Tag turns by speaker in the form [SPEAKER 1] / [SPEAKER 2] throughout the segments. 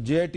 [SPEAKER 1] JIT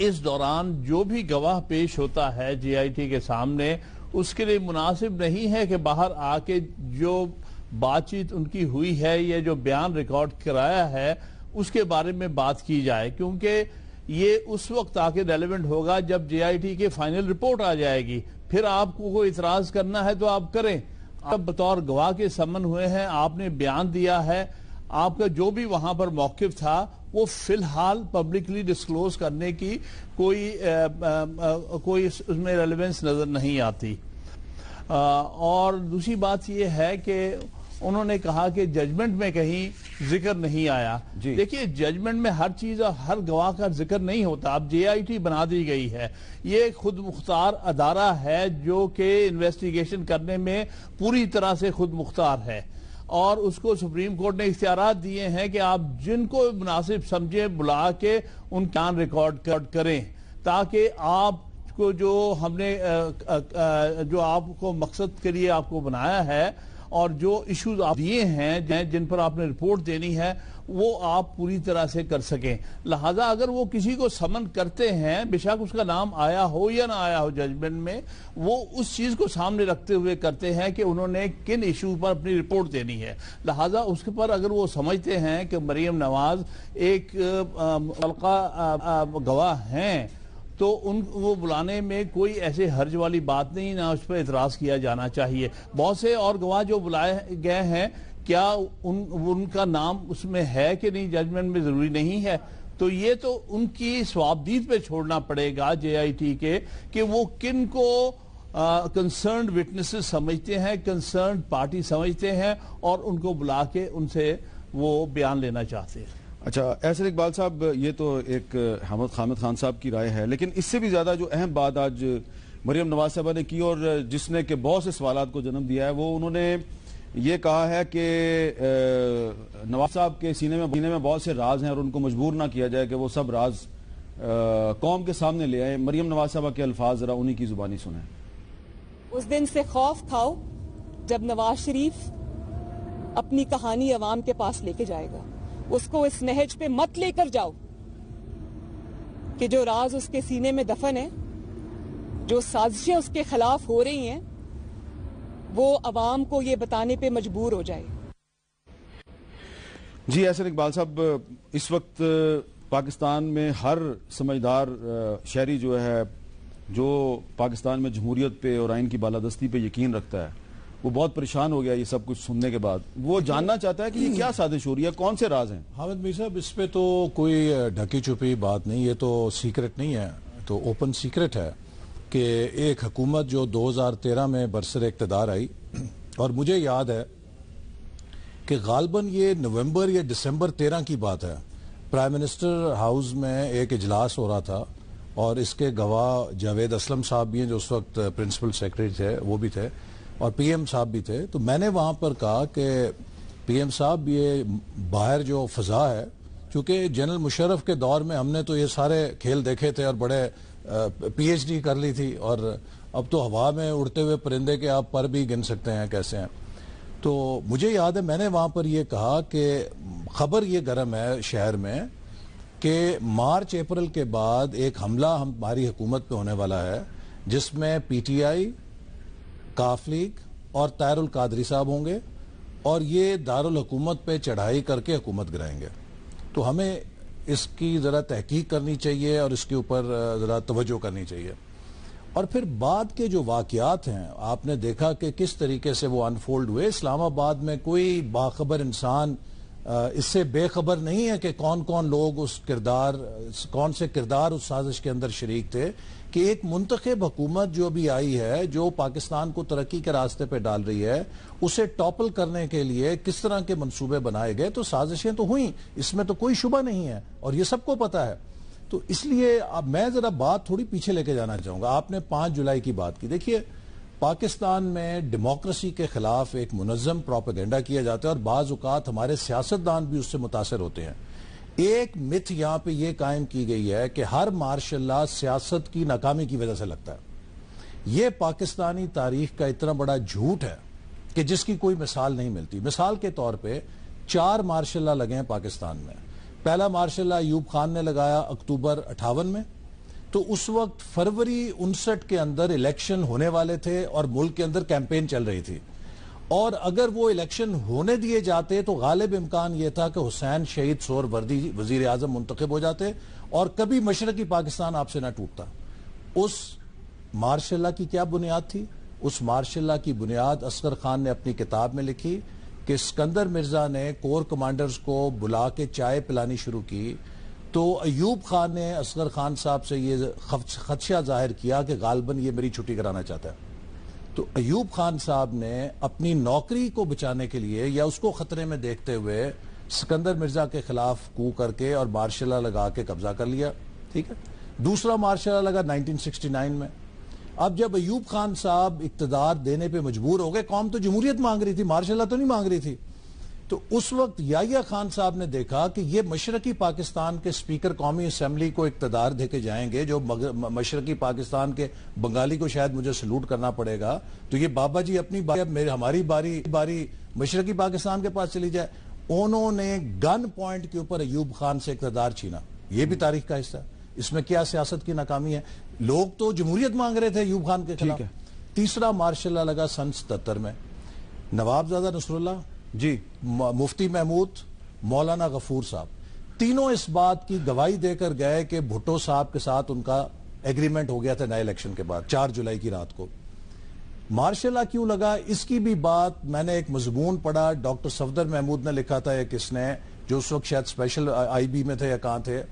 [SPEAKER 2] اس دوران جو بھی گواہ پیش ہوتا ہے جے آئی ٹی کے سامنے اس کے لیے مناسب نہیں ہے کہ باہر آ کے جو بات چیت ان کی ہوئی ہے یا جو بیان ریکارڈ کرایا ہے اس کے بارے میں بات کی جائے، کیونکہ یہ اس وقت آ کے ریلیونٹ ہوگا جب جے آئی ٹی کی فائنل رپورٹ آ جائے گی. پھر آپ کو کوئی اعتراض کرنا ہے تو آپ کریں. آپ بطور گواہ کے سمن ہوئے ہیں، آپ نے بیان دیا ہے، آپ کا جو بھی وہاں پر موقف تھا وہ فی الحال پبلکلی ڈسکلوز کرنے کی کوئی اس میں ریلیونس نظر نہیں آتی. اور دوسری بات یہ ہے کہ انہوں نے کہا کہ ججمنٹ میں کہیں ذکر نہیں آیا. دیکھیے ججمنٹ میں ہر چیز اور ہر گواہ کا ذکر نہیں ہوتا. اب جے آئی ٹی بنا دی گئی ہے، یہ خود مختار ادارہ ہے جو کہ انویسٹیگیشن کرنے میں پوری طرح سے خود مختار ہے، اور اس کو سپریم کورٹ نے اختیارات دیے ہیں کہ آپ جن کو مناسب سمجھیں بلا کے ان کا ریکارڈ کریں، تاکہ آپ کو جو ہم نے جو آپ کو مقصد کے لیے آپ کو بنایا ہے اور جو ایشوز آپ دیے ہیں جن پر آپ نے رپورٹ دینی ہے وہ آپ پوری طرح سے کر سکیں. لہذا اگر وہ کسی کو سمن کرتے ہیں، بے شک اس کا نام آیا ہو یا نہ آیا ہو ججمنٹ میں، وہ اس چیز کو سامنے رکھتے ہوئے کرتے ہیں کہ انہوں نے کن ایشوز پر اپنی رپورٹ دینی ہے. لہذا اس پر اگر وہ سمجھتے ہیں کہ مریم نواز ایک ملقا گواہ ہیں تو وہ بلانے میں کوئی ایسے حرج والی بات نہیں، نہ اس پر اعتراض کیا جانا چاہیے. بہت سے اور گواہ جو بلائے گئے ہیں، کیا ان کا نام اس میں ہے کہ نہیں ججمنٹ میں ضروری نہیں ہے. تو یہ تو ان کی ثوابدید پہ چھوڑنا پڑے گا جے آئی ٹی کے کہ وہ کن کو کنسرنڈ وٹنسز سمجھتے ہیں، کنسرنڈ پارٹی سمجھتے ہیں اور ان کو بلا کے ان سے وہ بیان لینا چاہتے ہیں.
[SPEAKER 1] اچھا احسن اقبال صاحب، یہ تو ایک حامد خان صاحب کی رائے ہے، لیکن اس سے بھی زیادہ جو اہم بات آج مریم نواز صاحبہ نے کی اور جس نے کہ بہت سے سوالات کو جنم دیا ہے، وہ انہوں نے یہ کہا ہے کہ نواز صاحب کے سینے میں بہت سے راز ہیں اور ان کو مجبور نہ کیا جائے کہ وہ سب راز قوم کے سامنے لے آئیں. مریم نواز صاحبہ کے الفاظ ذرا انہی کی زبانی سنیں.
[SPEAKER 3] اس دن سے خوف کھاؤ جب نواز شریف اپنی کہانی عوام کے پاس لے کے جائے گا. اس کو اس نہج پہ مت لے کر جاؤ کہ جو راز اس کے سینے میں دفن ہے، جو سازشیں اس کے خلاف ہو رہی ہیں، وہ عوام کو یہ بتانے پہ مجبور ہو جائے.
[SPEAKER 1] جی احسن اقبال صاحب، اس وقت پاکستان میں ہر سمجھدار شہری جو ہے، جو پاکستان میں جمہوریت پہ اور آئین کی بالادستی پہ یقین رکھتا ہے، وہ بہت پریشان ہو گیا یہ سب کچھ سننے کے بعد. وہ جاننا چاہتا ہے کہ یہ کیا سازش ہو رہی ہے، کون سے راز ہیں.
[SPEAKER 4] حامد میر صاحب، اس پہ تو کوئی ڈھکی چھپی بات نہیں، یہ تو سیکرٹ نہیں ہے، تو اوپن سیکرٹ ہے کہ ایک حکومت جو 2013 میں برسر اقتدار آئی، اور مجھے یاد ہے کہ غالباً یہ نومبر یا دسمبر 13 کی بات ہے، پرائم منسٹر ہاؤس میں ایک اجلاس ہو رہا تھا اور اس کے گواہ جاوید اسلم صاحب بھی ہیں جو اس وقت پرنسپل سیکرٹری تھے، وہ بھی تھے، اور پی ایم صاحب بھی تھے. تو میں نے وہاں پر کہا کہ پی ایم صاحب یہ باہر جو فضا ہے، چونکہ جنرل مشرف کے دور میں ہم نے تو یہ سارے کھیل دیکھے تھے اور بڑے پی ایچ ڈی کر لی تھی، اور اب تو ہوا میں اڑتے ہوئے پرندے کے آپ پر بھی گن سکتے ہیں کیسے ہیں. تو مجھے یاد ہے میں نے وہاں پر یہ کہا کہ خبر یہ گرم ہے شہر میں کہ مارچ اپریل کے بعد ایک حملہ ہماری حکومت پہ ہونے والا ہے جس میں پی ٹی آئی، کاف لیگ اور طاہر القادری صاحب ہوں گے، اور یہ دارالحکومت پہ چڑھائی کر کے حکومت گرائیں گے. تو ہمیں اس کی ذرا تحقیق کرنی چاہیے اور اس کے اوپر ذرا توجہ کرنی چاہیے. اور پھر بعد کے جو واقعات ہیں آپ نے دیکھا کہ کس طریقے سے وہ انفولڈ ہوئے. اسلام آباد میں کوئی باخبر انسان اس سے بے خبر نہیں ہے کہ کون کون لوگ کون سے کردار اس سازش کے اندر شریک تھے کہ ایک منتخب حکومت جو بھی آئی ہے، جو پاکستان کو ترقی کے راستے پہ ڈال رہی ہے، اسے ٹاپل کرنے کے لیے کس طرح کے منصوبے بنائے گئے. تو سازشیں تو ہوئیں، اس میں تو کوئی شبہ نہیں ہے اور یہ سب کو پتا ہے. تو اس لیے اب میں ذرا بات تھوڑی پیچھے لے کے جانا چاہوں گا. آپ نے 5 جولائی کی بات کی. دیکھیے پاکستان میں ڈیموکریسی کے خلاف ایک منظم پروپیگنڈا کیا جاتا ہے اور بعض اوقات ہمارے سیاستدان بھی اس سے متاثر ہوتے ہیں. ایک متھ یہاں پہ یہ قائم کی گئی ہے کہ ہر مارشل لا سیاست کی ناکامی کی وجہ سے لگتا ہے. یہ پاکستانی تاریخ کا اتنا بڑا جھوٹ ہے کہ جس کی کوئی مثال نہیں ملتی. مثال کے طور پہ 4 مارشل لا لگے ہیں پاکستان میں. پہلا مارشل لا ایوب خان نے لگایا اکتوبر 58 میں، تو اس وقت فروری 59 کے اندر الیکشن ہونے والے تھے اور ملک کے اندر کیمپین چل رہی تھی، اور اگر وہ الیکشن ہونے دیے جاتے تو غالب امکان یہ تھا کہ حسین شہید سور وردی وزیر اعظم منتخب ہو جاتے اور کبھی مشرقی پاکستان آپ سے نہ ٹوٹتا۔ اس مارشل لا کی کیا بنیاد تھی؟ اس مارشل لا کی بنیاد اصغر خان نے اپنی کتاب میں لکھی کہ اسکندر مرزا نے کور کمانڈرز کو بلا کے چائے پلانی شروع کی تو ایوب خان نے اصغر خان صاحب سے یہ خدشہ ظاہر کیا کہ غالباً یہ میری چھٹی کرانا چاہتا ہے، تو ایوب خان صاحب نے اپنی نوکری کو بچانے کے لیے یا اس کو خطرے میں دیکھتے ہوئے سکندر مرزا کے خلاف کو کر کے اور مارشل لا لگا کے قبضہ کر لیا، ٹھیک ہے۔ دوسرا مارشل لا لگا 1969 میں۔ اب جب ایوب خان صاحب اقتدار دینے پہ مجبور ہو گئے، قوم تو جمہوریت مانگ رہی تھی، مارشل لا تو نہیں مانگ رہی تھی، تو اس وقت یحییٰ خان صاحب نے دیکھا کہ یہ مشرقی پاکستان کے اسپیکر قومی اسمبلی کو اقتدار دے کے جائیں گے، جو مشرقی پاکستان کے بنگالی کو شاید مجھے سلوٹ کرنا پڑے گا، تو یہ بابا جی اپنی ہماری باری مشرقی پاکستان کے پاس چلی جائے۔ انہوں نے گن پوائنٹ کے اوپر ایوب خان سے اقتدار چھینا، یہ بھی تاریخ کا حصہ ہے۔ اس میں کیا سیاست کی ناکامی ہے؟ لوگ تو جمہوریت مانگ رہے تھے ایوب خان کے خلاف۔ تیسرا مارشل لا لگا سن 77 میں، نوابزادہ نصر اللہ جی، مفتی محمود، مولانا غفور صاحب، تینوں اس بات کی گواہی دے کر گئے کہ بھٹو صاحب کے ساتھ ان کا ایگریمنٹ ہو گیا تھا نئے الیکشن کے بعد 4 جولائی کی رات کو۔ مارشل لا کیوں لگا؟ اس کی بھی بات میں نے ایک مضمون پڑھا، ڈاکٹر صفدر محمود نے لکھا تھا ایک، اس نے جو اس وقت شاید اسپیشل آئی بی میں تھے یا کہاں تھے،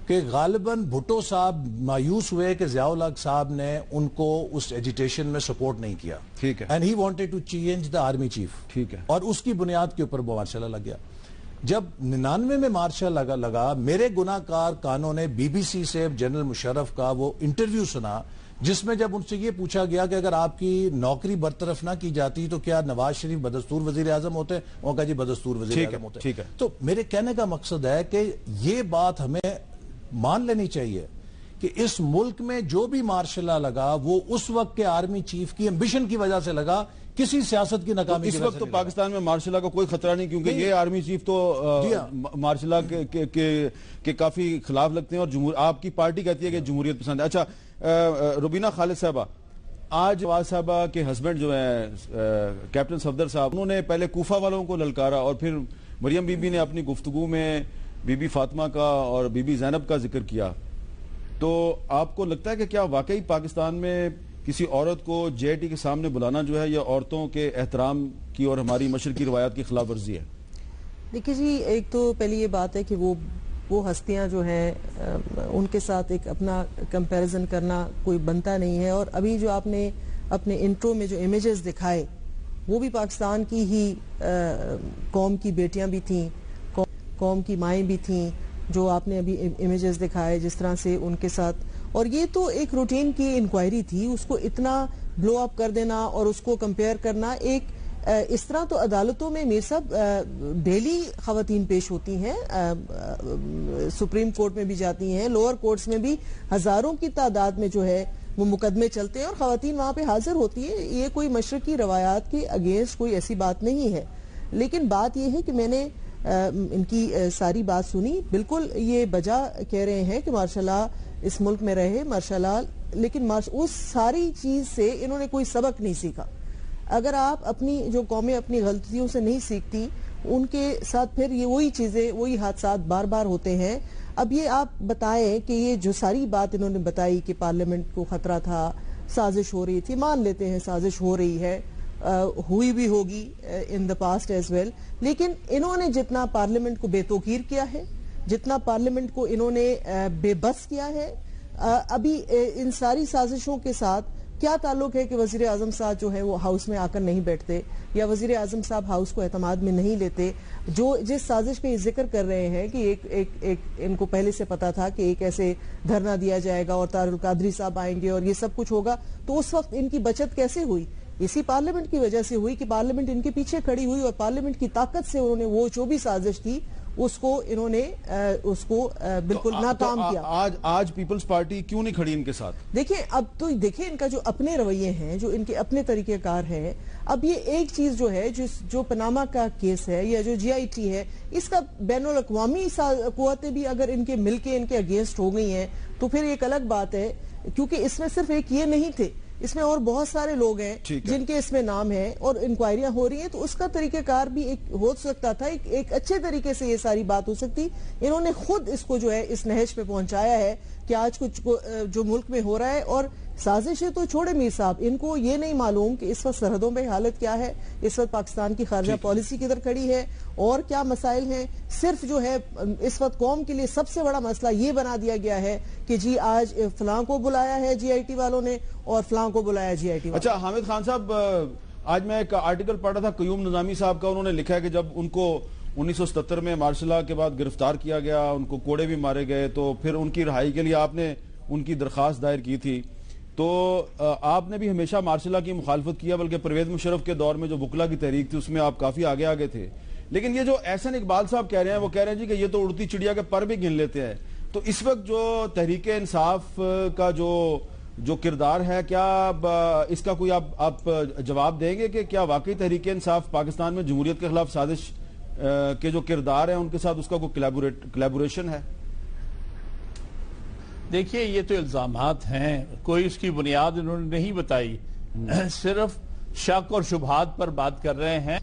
[SPEAKER 4] کہ غالباً بھٹو صاحب مایوس ہوئے کہ ضیاء الحق صاحب نے ان کو اس ایجیٹیشن میں سپورٹ نہیں کیا،
[SPEAKER 1] ٹھیک ہے،
[SPEAKER 4] and he wanted to change the army chief,
[SPEAKER 1] ٹھیک ہے،
[SPEAKER 4] اور اس کی بنیاد کے اوپر مارشل لا لگ گیا۔ جب 99 میں مارشل لگا، میرے گناہ کار کانوں نے بی بی سی سے جنرل مشرف کا وہ انٹرویو سنا، جس میں جب ان سے یہ پوچھا گیا کہ اگر آپ کی نوکری برطرف نہ کی جاتی تو کیا نواز شریف بدستور وزیر اعظم ہوتے؟ انہوں نے کہا جی بدستور وزیر اعظم ہوتے۔
[SPEAKER 1] ٹھیک ہے،
[SPEAKER 4] تو میرے کہنے کا مقصد ہے کہ یہ بات ہمیں مان لینی چاہیے کہ اس ملک میں جو بھی مارشل لا لگا وہ اس وقت کے آرمی چیف کی امبیشن کی وجہ سے لگا، کسی سیاست کی ناکامی کی وجہ سے۔ اس وقت
[SPEAKER 1] تو پاکستان میں مارشل لا کا کوئی خطرہ نہیں، کیونکہ یہ آرمی چیف تو مارشل لا کے کافی خلاف لگتے ہیں اور آپ کی پارٹی کہتی ہے کہ جمہوریت پسند ہے۔ اچھا روبینہ خالد صاحبہ، آج نواز صاحبہ کے ہسبینڈ جو ہیں کیپٹن صفدر صاحب، انہوں نے پہلے کوفہ والوں کو للکارا اور پھر مریم بی بی نے اپنی گفتگو میں بی بی فاطمہ کا اور بی بی زینب کا ذکر کیا، تو آپ کو لگتا ہے کہ کیا واقعی پاکستان میں کسی عورت کو جے ٹی کے سامنے بلانا جو ہے یہ عورتوں کے احترام کی اور ہماری مشرقی روایات کی خلاف ورزی ہے؟
[SPEAKER 5] دیکھیے جی، ایک تو پہلی یہ بات ہے کہ وہ ہستیاں جو ہیں ان کے ساتھ ایک اپنا کمپیریزن کرنا کوئی بنتا نہیں ہے، اور ابھی جو آپ نے اپنے انٹرو میں جو امیجز دکھائے وہ بھی پاکستان کی ہی قوم کی بیٹیاں بھی تھیں، قوم کی مائیں بھی تھیں، جو آپ نے ابھی امیجز دکھائے جس طرح سے ان کے ساتھ، اور یہ تو ایک روٹین کی انکوائری تھی، اس کو اتنا بلو اپ کر دینا اور اس کو کمپیئر کرنا، ایک اس طرح تو عدالتوں میں میر صاحب ڈیلی خواتین پیش ہوتی ہیں، سپریم کورٹ میں بھی جاتی ہیں، لوور کورٹس میں بھی ہزاروں کی تعداد میں جو ہے وہ مقدمے چلتے ہیں اور خواتین وہاں پہ حاضر ہوتی ہے، یہ کوئی مشرقی روایات کے اگینسٹ کوئی ایسی بات نہیں ہے۔ لیکن بات یہ ہے کہ میں نے ان کی ساری بات سنی، بالکل یہ بجا کہہ رہے ہیں کہ مارشل لا اس ملک میں رہے، مارشل لا، لیکن اس ساری چیز سے انہوں نے کوئی سبق نہیں سیکھا۔ اگر آپ اپنی جو قومیں اپنی غلطیوں سے نہیں سیکھتی، ان کے ساتھ پھر یہ وہی چیزیں، وہی حادثات بار بار ہوتے ہیں۔ اب یہ آپ بتائیں کہ یہ جو ساری بات انہوں نے بتائی کہ پارلیمنٹ کو خطرہ تھا، سازش ہو رہی تھی، مان لیتے ہیں سازش ہو رہی ہے، ہوئی بھی ہوگی ان دا پاسٹ ایز ویل، لیکن انہوں نے جتنا پارلیمنٹ کو بے توقیر کیا ہے، جتنا پارلیمنٹ کو انہوں نے بے بس کیا ہے، ابھی ان ساری سازشوں کے ساتھ کیا تعلق ہے کہ وزیر اعظم صاحب جو ہے وہ ہاؤس میں آ کر نہیں بیٹھتے یا وزیر اعظم صاحب ہاؤس کو اعتماد میں نہیں لیتے؟ جو جس سازش کا یہ ذکر کر رہے ہیں کہ ایک ان کو پہلے سے پتا تھا کہ ایک ایسے دھرنا دیا جائے گا اور طاہر القادری صاحب آئیں گے اور یہ سب کچھ ہوگا، تو اس وقت ان کی بچت کیسے ہوئی؟ اسی پارلیمنٹ کی وجہ سے ہوئی کہ پارلیمنٹ ان کے پیچھے کھڑی ہوئی اور پارلیمنٹ کی طاقت سے انہوں نے وہ جو بھی سازش تھی اس کو انہوں نے اس کو بالکل ناکام کیا.
[SPEAKER 1] آج پیپلز پارٹی کیوں نہیں کھڑی ان کے ساتھ؟
[SPEAKER 5] دیکھیں اب تو دیکھیں ان کا جو اپنے رویے ہیں، جو ان کے اپنے طریقہ کار ہیں. اب یہ ایک چیز جو ہے جو پناما کا کیس ہے یا جو جی آئی ٹی ہے، اس کا بین الاقوامی قوتیں بھی اگر ان کے مل کے ان کے اگینسٹ ہو گئی ہیں تو پھر ایک الگ بات ہے، کیونکہ اس میں صرف ایک یہ نہیں تھے، اس میں اور بہت سارے لوگ ہیں جن کے اس میں نام ہیں اور انکوائریاں ہو رہی ہیں. تو اس کا طریقہ کار بھی ایک ہو سکتا تھا، ایک اچھے طریقے سے یہ ساری بات ہو سکتی. انہوں نے خود اس کو جو ہے اس نہج پہ پہنچایا ہے کہ آج کچھ جو ملک میں ہو رہا ہے. اور سازشیں تو چھوڑے میر صاحب، ان کو یہ نہیں معلوم کہ اس وقت سرحدوں میں حالت کیا ہے، اس وقت پاکستان کی خارجہ پالیسی کدھر کھڑی ہے اور کیا مسائل ہیں. صرف جو ہے اس وقت قوم کے لیے سب سے بڑا مسئلہ یہ بنا دیا گیا ہے کہ جی آج فلاں کو بلایا ہے جی آئی ٹی والوں نے اور فلاں کو بلایا جی آئی ٹی والوں نے.
[SPEAKER 1] اچھا حامد خان صاحب، آج میں ایک آرٹیکل پڑھ رہا تھا قیوم نظامی صاحب کا، انہوں نے لکھا ہے کہ جب ان کو 1977 میں مارشل لاء کے بعد گرفتار کیا گیا، ان کو کوڑے بھی مارے گئے، تو پھر ان کی رہائی کے لیے آپ نے ان کی درخواست دائر کی تھی. تو آپ نے بھی ہمیشہ مارشل لاء کی مخالفت کیا، بلکہ پرویز مشرف کے دور میں جو بکلا کی تحریک تھی اس میں آپ کافی آگے آگے تھے. لیکن یہ جو احسن اقبال صاحب کہہ رہے ہیں، وہ کہہ رہے ہیں جی کہ یہ تو اڑتی چڑیا کے پر بھی گن لیتے ہیں. تو اس وقت جو تحریک انصاف کا جو کردار ہے، کیا اس کا کوئی آپ جواب دیں گے کہ کیا واقعی تحریک انصاف پاکستان میں جمہوریت کے خلاف سازش کے جو کردار ہیں ان کے ساتھ اس کا کوئی کلیبوریشن ہے؟
[SPEAKER 2] دیکھیے یہ تو الزامات ہیں، کوئی اس کی بنیاد انہوں نے نہیں بتائی، صرف شک اور شبہات پر بات کر رہے ہیں.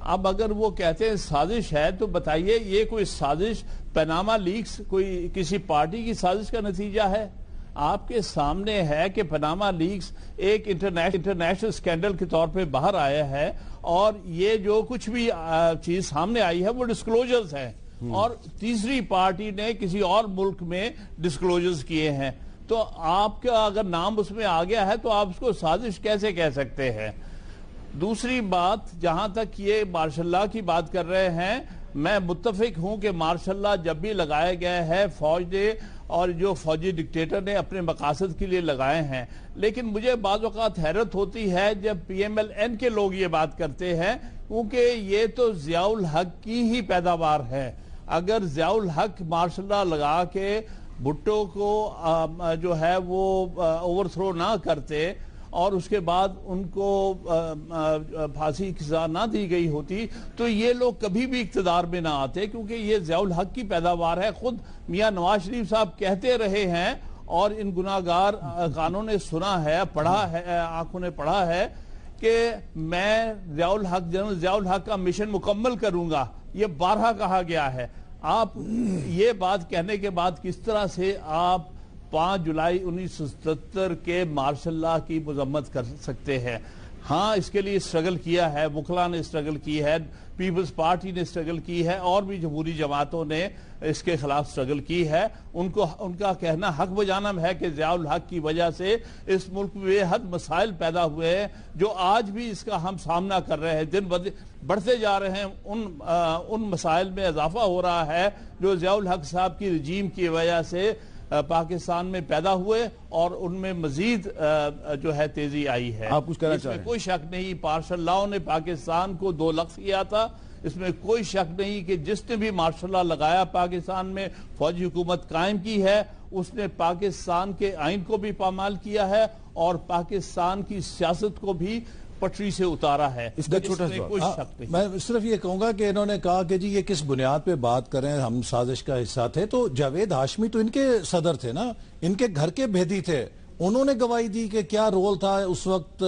[SPEAKER 2] اب اگر وہ کہتے ہیں سازش ہے تو بتائیے یہ کوئی سازش پاناما لیکس کوئی کسی پارٹی کی سازش کا نتیجہ ہے؟ آپ کے سامنے ہے کہ پاناما لیکس ایک انٹرنیشنل سکینڈل کے طور پہ باہر آیا ہے، اور یہ جو کچھ بھی چیز سامنے آئی ہے وہ ڈسکلوجرز ہیں، اور تیسری پارٹی نے کسی اور ملک میں ڈسکلوجرز کیے ہیں. تو آپ کا اگر نام اس میں آ گیا ہے تو آپ اس کو سازش کیسے کہہ سکتے ہیں؟ دوسری بات، جہاں تک یہ مارشل لاء کی بات کر رہے ہیں، میں متفق ہوں کہ مارشل لاء جب بھی لگایا گیا ہے فوج نے اور جو فوجی ڈکٹیٹر نے اپنے مقاصد کے لیے لگائے ہیں. لیکن مجھے بعض اوقات حیرت ہوتی ہے جب پی ایم ایل این کے لوگ یہ بات کرتے ہیں، کیونکہ یہ تو ضیاء الحق کی ہی پیداوار ہے. اگر ضیاء الحق مارشل لاء لگا کے بھٹو کو جو ہے وہ اوور تھرو نہ کرتے اور اس کے بعد ان کو پھانسی کی سزا نہ دی گئی ہوتی تو یہ لوگ کبھی بھی اقتدار میں نہ آتے، کیونکہ یہ ضیاء الحق کی پیداوار ہے. خود میاں نواز شریف صاحب کہتے رہے ہیں اور ان گناہگار کانوں نے سنا ہے، پڑھا ہے، آنکھوں نے پڑھا ہے کہ میں جنرل ضیاء الحق کا مشن مکمل کروں گا. یہ بارہا کہا گیا ہے. آپ یہ بات کہنے کے بعد کس طرح سے آپ 5 جولائی 1977 کے مارشل لاء کی مذمت کر سکتے ہیں؟ ہاں اس کے لیے سٹرگل کیا ہے، وکلا نے سٹرگل کی ہے، پیپلز پارٹی نے سٹرگل کی ہے، اور بھی جمہوری جماعتوں نے اس کے خلاف سٹرگل کی ہے. ان کا کہنا حق بجانب ہے کہ ضیاء الحق کی وجہ سے اس ملک میں بے حد مسائل پیدا ہوئے ہیں جو آج بھی اس کا ہم سامنا کر رہے ہیں. دن بڑھتے جا رہے ہیں، ان مسائل میں اضافہ ہو رہا ہے جو ضیاء الحق صاحب کی رجیم کی وجہ سے پاکستان میں پیدا ہوئے، اور ان میں مزید جو ہے تیزی آئی ہے.
[SPEAKER 1] آپ کچھ کہنا چاہ رہے ہیں؟
[SPEAKER 2] اس میں کوئی شک نہیں مارشل لاء نے پاکستان کو 2 لفظ کیا تھا. اس میں کوئی شک نہیں کہ جس نے بھی مارشل لاء لگایا پاکستان میں فوجی حکومت قائم کی ہے، اس نے پاکستان کے آئین کو بھی پامال کیا ہے اور پاکستان کی سیاست کو بھی پٹری سے اتارا ہے.
[SPEAKER 1] اس کا چھوٹا سا
[SPEAKER 4] میں صرف یہ کہوں گا کہ انہوں نے کہا کہ جی یہ کس بنیاد پہ بات کریں، ہم سازش کا حصہ تھے. تو جاوید ہاشمی تو ان کے صدر تھے نا، ان کے گھر کے بھیدی تھے. انہوں نے گواہی دی کہ کیا رول تھا اس وقت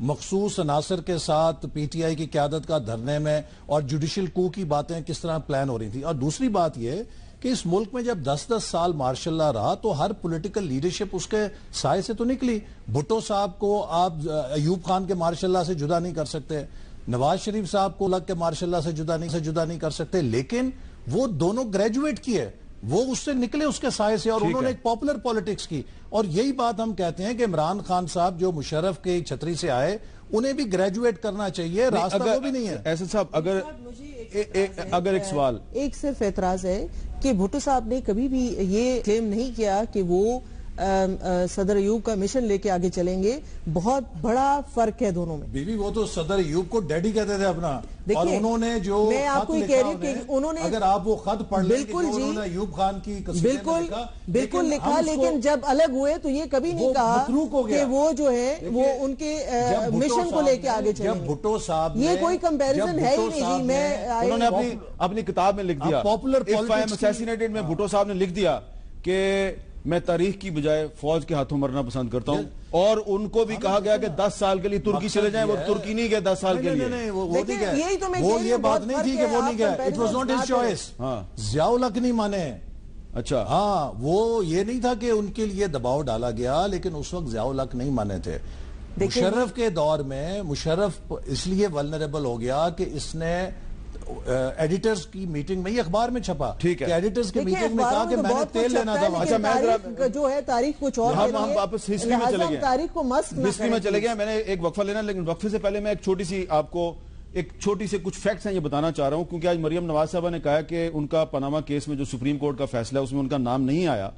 [SPEAKER 4] مخصوص عناصر کے ساتھ پی ٹی آئی کی قیادت کا دھرنے میں، اور جوڈیشل کو کی باتیں کس طرح پلان ہو رہی تھی. اور دوسری بات یہ کہ اس ملک میں جب 10-10 سال مارشل لاء رہا تو ہر پولیٹیکل لیڈرشپ اس کے سائے سے تو نکلی. بھٹو صاحب کو آپ ایوب خان کے مارشل لاء سے جدا نہیں کر سکتے، نواز شریف صاحب کو لگ کے مارشل لاء سے جدا نہیں کر سکتے، لیکن وہ دونوں گریجویٹ کیے، وہ اس سے نکلے اس کے سائے سے، اور انہوں نے ایک پاپولر پالیٹکس کی. اور یہی بات ہم کہتے ہیں کہ عمران خان صاحب جو مشرف کی چھتری سے آئے انہیں بھی گریجویٹ کرنا چاہیے، راستہ وہ بھی نہیں ہے.
[SPEAKER 1] ایسے صاحب اگر ایک سوال،
[SPEAKER 5] ایک صرف اعتراض ہے کہ بھٹو صاحب نے کبھی بھی یہ کلیم نہیں کیا کہ وہ صدر ایوب کا مشن لے کے آگے چلیں گے. بہت بڑا فرق ہے دونوں میں.
[SPEAKER 4] بیوی وہ تو صدر ایوب کو ڈیڈی کہتے تھے اپنا, اور انہوں نے جو
[SPEAKER 5] میں آپ کو کہہ رہی ہوں کہ انہوں نے,
[SPEAKER 4] اگر آپ وہ خط پڑھ لیں کہ انہوں نے ایوب خان کی
[SPEAKER 5] بالکل لکھا, لیکن جب الگ ہوئے تو یہ کبھی نہیں کہا کہ وہ جو ہے وہ ان کے مشن کو لے کے آگے چلیں گے.
[SPEAKER 4] بھٹو صاحب
[SPEAKER 5] یہ کوئی کمپیریزن ہے ہی نہیں.
[SPEAKER 1] انہوں نے اپنی کتاب میں لکھ دیا, میں بھٹو صاحب نے لکھ دیا کہ میں تاریخ کی بجائے فوج کے ہاتھوں مرنا پسند کرتا ہوں, اور ان کو بھی کہا گیا کہ 10 سال کے لیے ترکی چلے جائیں. وہ ترکی نہیں گئے 10 سال کے لیے,
[SPEAKER 4] وہ یہ بات نہیں تھی کہ وہ نہیں گئے. It was not his choice. Zia الحق نہیں مانے.
[SPEAKER 1] اچھا
[SPEAKER 4] ہاں, وہ یہ نہیں تھا کہ ان کے لیے دباؤ ڈالا گیا, لیکن اس وقت ضیاء الحق نہیں مانے تھے. مشرف کے دور میں مشرف اس لیے ولنریبل ہو گیا کہ اس نے ایڈیٹرز کی میٹنگ میں, یہ اخبار میں چھپا,
[SPEAKER 1] ٹھیک ہے,
[SPEAKER 4] ایڈیٹرز کی میٹنگ میں کہا کہ میں نے تیل لینا تھا.
[SPEAKER 5] اچھا, میں جو ہے تاریخ کچھ اور,
[SPEAKER 1] ہم واپس ہسٹری میں چلے گئے,
[SPEAKER 5] تاریخ کو مسخ
[SPEAKER 1] ہسٹری میں چلے گئے. میں نے ایک وقفہ لینا, لیکن وقفے سے پہلے میں ایک چھوٹی سی کچھ فیکٹس ہیں یہ بتانا چاہ رہا ہوں, کیونکہ آج مریم نواز صاحبہ نے کہا کہ ان کا پاناما کیس میں جو سپریم کورٹ کا فیصلہ ہے اس میں ان کا نام نہیں آیا.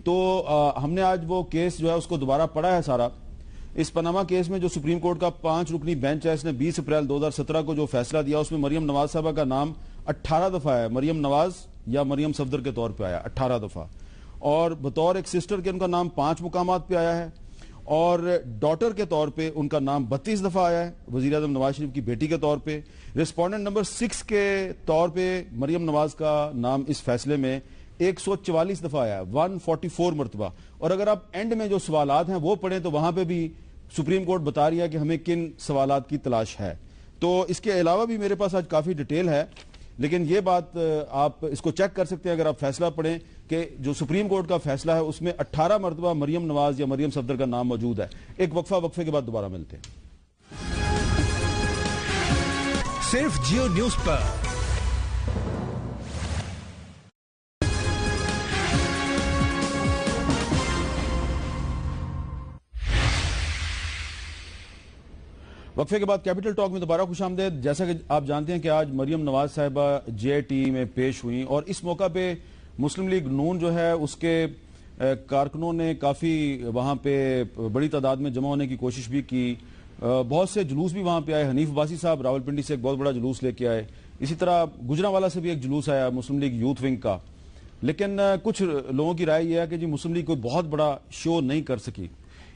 [SPEAKER 1] تو ہم نے آج وہ کیس جو ہے اس کو دوبارہ پڑھا ہے سارا. اس پاناما کیس میں جو سپریم کورٹ کا 5 رکنی بینچ ہے, اس نے 20 اپریل 2017 کو جو فیصلہ دیا اس میں مریم نواز صاحبہ کا نام 18 دفعہ ہے. مریم نواز یا مریم صفدر کے طور پہ آیا 18 دفعہ, اور بطور ایک سسٹر کے ان کا نام 5 مقامات پہ آیا ہے, اور ڈاٹر کے طور پہ ان کا نام 32 دفعہ آیا ہے, وزیر اعظم نواز شریف کی بیٹی کے طور پہ. ریسپونڈنٹ نمبر 6 کے طور پہ مریم نواز کا نام اس فیصلے میں 144 دفعہ آیا ہے, 144 مرتبہ. اور اگر آپ اینڈ میں جو سوالات ہیں وہ پڑھیں تو وہاں پہ بھی سپریم کورٹ بتا رہی ہے کہ ہمیں کن سوالات کی تلاش ہے. تو اس کے علاوہ بھی میرے پاس آج کافی ڈیٹیل ہے, لیکن یہ بات آپ اس کو چیک کر سکتے ہیں اگر آپ فیصلہ پڑھیں کہ جو سپریم کورٹ کا فیصلہ ہے اس میں 18 مرتبہ مریم نواز یا مریم صفدر کا نام موجود ہے. ایک وقفے کے بعد دوبارہ ملتے ہیں.
[SPEAKER 6] صرف جیو نیوز پر
[SPEAKER 1] وقفے کے بعد کیپٹل ٹاک میں دوبارہ خوش آمدید. جیسا کہ آپ جانتے ہیں کہ آج مریم نواز صاحبہ جے ٹی میں پیش ہوئیں, اور اس موقع پہ مسلم لیگ نون جو ہے اس کے کارکنوں نے کافی وہاں پہ بڑی تعداد میں جمع ہونے کی کوشش بھی کی. بہت سے جلوس بھی وہاں پہ آئے. حنیف عباسی صاحب راولپنڈی سے ایک بہت بڑا جلوس لے کے آئے. اسی طرح گجرانوالہ سے بھی ایک جلوس آیا مسلم لیگ یوتھ ونگ کا. لیکن کچھ لوگوں کی رائے یہ ہے کہ جی مسلم لیگ کوئی بہت بڑا شو نہیں کر سکی.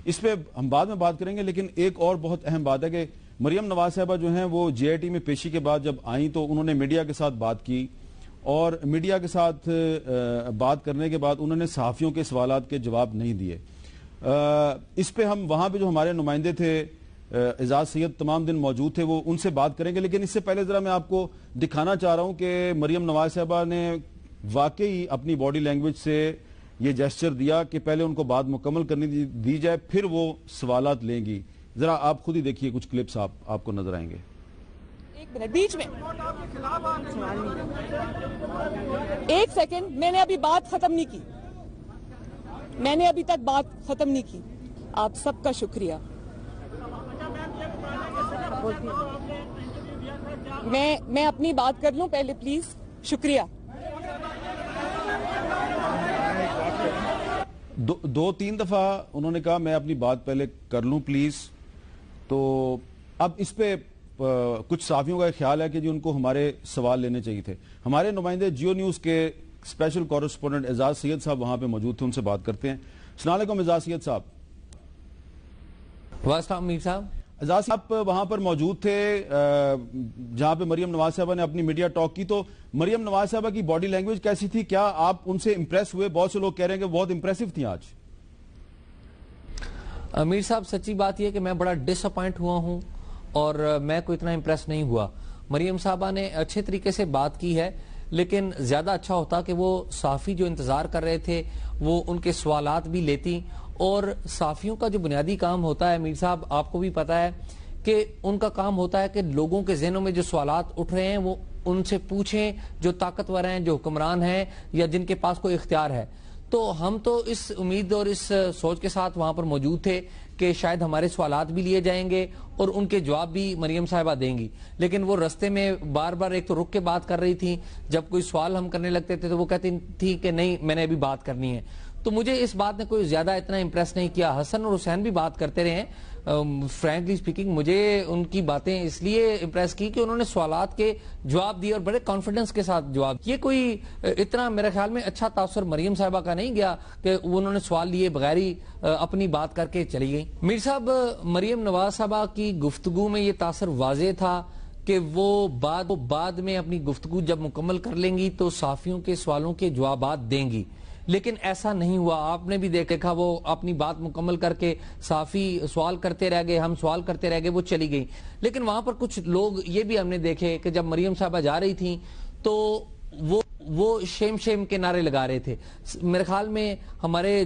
[SPEAKER 1] اس پہ ہم بعد میں بات کریں گے, لیکن ایک اور بہت اہم بات ہے کہ مریم نواز صاحبہ جو ہیں وہ جے آئی ٹی میں پیشی کے بعد جب آئیں تو انہوں نے میڈیا کے ساتھ بات کی, اور میڈیا کے ساتھ بات کرنے کے بعد انہوں نے صحافیوں کے سوالات کے جواب نہیں دیے. اس پہ ہم وہاں پہ جو ہمارے نمائندے تھے اعزاز سید تمام دن موجود تھے, وہ ان سے بات کریں گے. لیکن اس سے پہلے ذرا میں آپ کو دکھانا چاہ رہا ہوں کہ مریم نواز صاحبہ نے واقعی اپنی باڈی لینگویج سے یہ جیسچر دیا کہ پہلے ان کو بات مکمل کرنی دی جائے پھر وہ سوالات لیں گی. ذرا آپ خود ہی دیکھیے کچھ کلپس آپ کو نظر آئیں گے.
[SPEAKER 3] ایک منٹ بیچ میں ایک سیکنڈ, میں نے ابھی بات ختم نہیں کی, میں نے ابھی تک بات ختم نہیں کی. آپ سب کا شکریہ. میں اپنی بات کر لوں پہلے پلیز. شکریہ.
[SPEAKER 1] 2-3 دفعہ انہوں نے کہا میں اپنی بات پہلے کر لوں پلیز. تو اب اس پہ کچھ صحافیوں کا خیال ہے کہ جی ان کو ہمارے سوال لینے چاہیے تھے. ہمارے نمائندے جیو نیوز کے اسپیشل کورسپونڈنٹ اعزاز سید صاحب وہاں پہ موجود تھے, ان سے بات کرتے ہیں. السلام علیکم اعزاز سید صاحب.
[SPEAKER 7] واسطہ امیر صاحب.
[SPEAKER 1] اعزاز صاحب وہاں پر موجود تھے جہاں پہ مریم نواز صاحبہ نے اپنی میڈیا ٹاک کی, تو مریم نواز صاحبہ کی باڈی لینگویج کیسی تھی؟ کیا آپ ان سے امپریس ہوئے؟ بہت سے لوگ کہہ رہے ہیں کہ بہت امپریسو تھیں آج.
[SPEAKER 7] امیر صاحب سچی بات یہ کہ میں بڑا ڈس اپوائنٹ ہوا ہوں اور میں کوئی اتنا امپریس نہیں ہوا. مریم صاحبہ نے اچھے طریقے سے بات کی ہے, لیکن زیادہ اچھا ہوتا کہ وہ صحافی جو انتظار کر رہے تھے وہ ان کے سوالات بھی لیتی. اور صحافیوں کا جو بنیادی کام ہوتا ہے امیر صاحب آپ کو بھی پتا ہے کہ ان کا کام ہوتا ہے کہ لوگوں کے ذہنوں میں جو سوالات اٹھ رہے ہیں وہ ان سے پوچھیں جو طاقتور ہیں, جو حکمران ہیں یا جن کے پاس کوئی اختیار ہے. تو ہم تو اس امید اور اس سوچ کے ساتھ وہاں پر موجود تھے کہ شاید ہمارے سوالات بھی لیے جائیں گے اور ان کے جواب بھی مریم صاحبہ دیں گی. لیکن وہ رستے میں بار بار ایک تو رک کے بات کر رہی تھی, جب کوئی سوال ہم کرنے لگتے تھے تو وہ کہتی تھی کہ نہیں میں نے ابھی بات کرنی ہے. تو مجھے اس بات نے کوئی زیادہ اتنا امپریس نہیں کیا. حسن اور حسین بھی بات کرتے رہے ہیں, فرینکلی سپیکنگ مجھے ان کی باتیں اس لیے امپریس کی کہ انہوں نے سوالات کے جواب دیے اور بڑے کانفیڈنس کے ساتھ جواب. یہ کوئی اتنا میرے خیال میں اچھا تاثر مریم صاحبہ کا نہیں گیا کہ انہوں نے سوال لیے بغیر ہی اپنی بات کر کے چلی گئی. میر صاحب, مریم نواز صاحبہ کی گفتگو میں یہ تاثر واضح تھا کہ وہ بعد میں اپنی گفتگو جب مکمل کر لیں گی تو صحافیوں کے سوالوں کے جوابات دیں گی, لیکن ایسا نہیں ہوا. آپ نے بھی دیکھا وہ اپنی بات مکمل کر کے صحافی سوال کرتے رہ گئے, ہم سوال کرتے رہ گئے, وہ چلی گئی. لیکن وہاں پر کچھ لوگ یہ بھی ہم نے دیکھے کہ جب مریم صاحبہ جا رہی تھیں تو وہ شیم شیم کے نعرے لگا رہے تھے. میرے خیال میں ہمارے